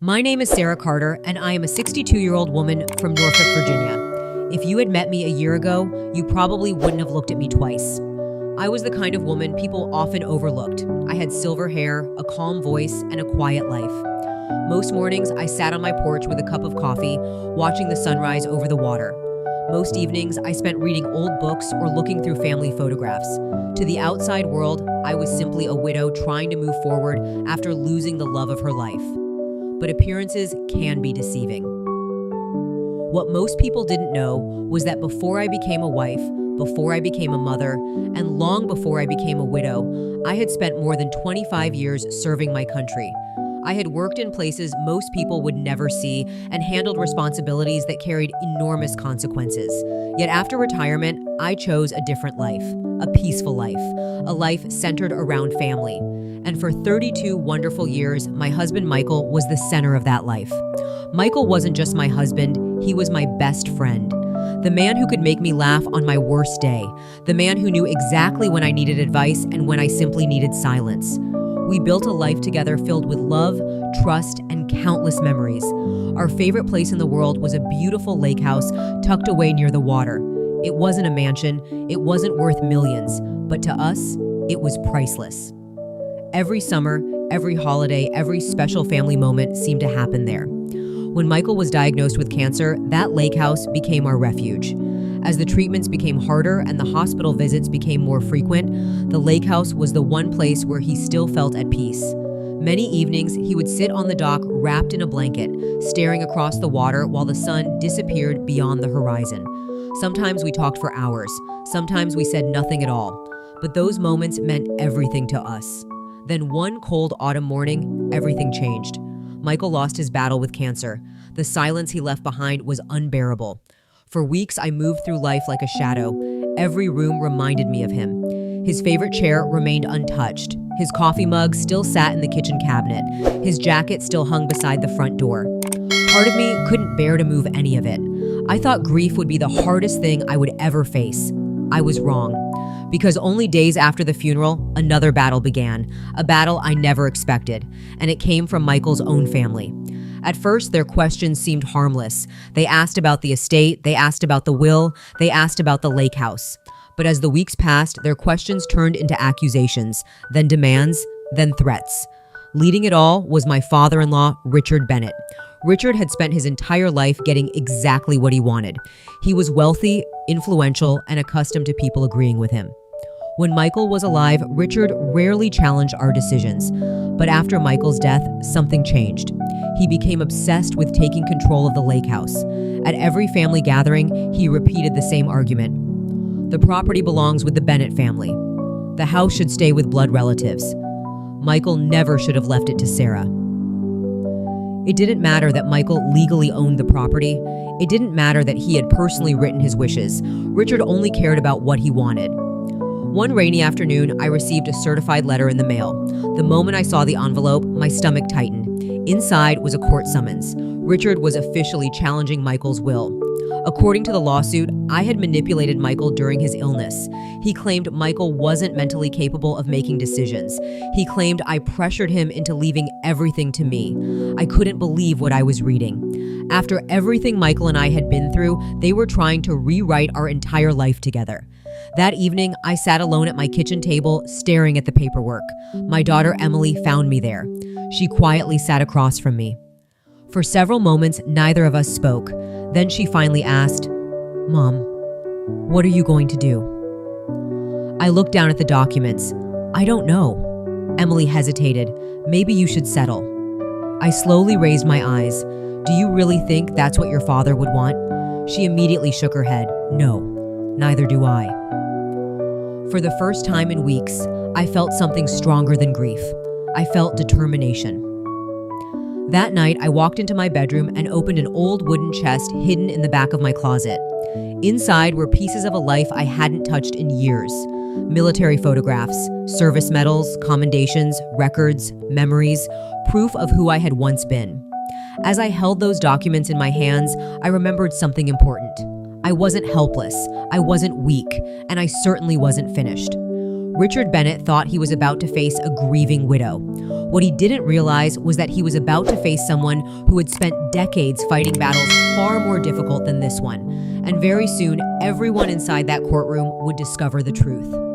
My name is Sarah Carter, and I am a 62-year-old woman from Norfolk, Virginia. If you had met me a year ago, you probably wouldn't have looked at me twice. I was the kind of woman people often overlooked. I had silver hair, a calm voice, and a quiet life. Most mornings, I sat on my porch with a cup of coffee, watching the sunrise over the water. Most evenings, I spent reading old books or looking through family photographs. To the outside world, I was simply a widow trying to move forward after losing the love of her life. But appearances can be deceiving. What most people didn't know was that before I became a wife, before I became a mother, and long before I became a widow, I had spent more than 25 years serving my country. I had worked in places most people would never see and handled responsibilities that carried enormous consequences. Yet after retirement, I chose a different life, a peaceful life, a life centered around family. And for 32 wonderful years, my husband Michael was the center of that life. Michael wasn't just my husband, he was my best friend. The man who could make me laugh on my worst day. The man who knew exactly when I needed advice and when I simply needed silence. We built a life together filled with love, trust, and countless memories. Our favorite place in the world was a beautiful lake house tucked away near the water. It wasn't a mansion, it wasn't worth millions, but to us, it was priceless. Every summer, every holiday, every special family moment seemed to happen there. When Michael was diagnosed with cancer, that lake house became our refuge. As the treatments became harder and the hospital visits became more frequent, the lake house was the one place where he still felt at peace. Many evenings, he would sit on the dock wrapped in a blanket, staring across the water while the sun disappeared beyond the horizon. Sometimes we talked for hours, sometimes we said nothing at all, but those moments meant everything to us. Then one cold autumn morning, everything changed. Michael lost his battle with cancer. The silence he left behind was unbearable. For weeks, I moved through life like a shadow. Every room reminded me of him. His favorite chair remained untouched. His coffee mug still sat in the kitchen cabinet. His jacket still hung beside the front door. Part of me couldn't bear to move any of it. I thought grief would be the hardest thing I would ever face. I was wrong. Because only days after the funeral, another battle began, a battle I never expected, and it came from Michael's own family. At first, their questions seemed harmless. They asked about the estate, they asked about the will, they asked about the lake house. But as the weeks passed, their questions turned into accusations, then demands, then threats. Leading it all was my father-in-law, Richard Bennett. Richard had spent his entire life getting exactly what he wanted. He was wealthy, influential, and accustomed to people agreeing with him. When Michael was alive, Richard rarely challenged our decisions. But after Michael's death, something changed. He became obsessed with taking control of the lake house. At every family gathering, he repeated the same argument. The property belongs with the Bennett family. The house should stay with blood relatives. Michael never should have left it to Sarah. It didn't matter that Michael legally owned the property. It didn't matter that he had personally written his wishes. Richard only cared about what he wanted. One rainy afternoon, I received a certified letter in the mail. The moment I saw the envelope, my stomach tightened. Inside was a court summons. Richard was officially challenging Michael's will. According to the lawsuit, I had manipulated Michael during his illness. He claimed Michael wasn't mentally capable of making decisions. He claimed I pressured him into leaving everything to me. I couldn't believe what I was reading. After everything Michael and I had been through, they were trying to rewrite our entire life together. That evening, I sat alone at my kitchen table, staring at the paperwork. My daughter Emily found me there. She quietly sat across from me. For several moments, neither of us spoke. Then she finally asked, "Mom, what are you going to do?" I looked down at the documents. "I don't know." Emily hesitated. "Maybe you should settle." I slowly raised my eyes. "Do you really think that's what your father would want?" She immediately shook her head. "No, neither do I." For the first time in weeks, I felt something stronger than grief. I felt determination. That night, I walked into my bedroom and opened an old wooden chest hidden in the back of my closet. Inside were pieces of a life I hadn't touched in years. Military photographs, service medals, commendations, records, memories, proof of who I had once been. As I held those documents in my hands, I remembered something important. I wasn't helpless, I wasn't weak, and I certainly wasn't finished. Richard Bennett thought he was about to face a grieving widow. What he didn't realize was that he was about to face someone who had spent decades fighting battles far more difficult than this one. And very soon, everyone inside that courtroom would discover the truth.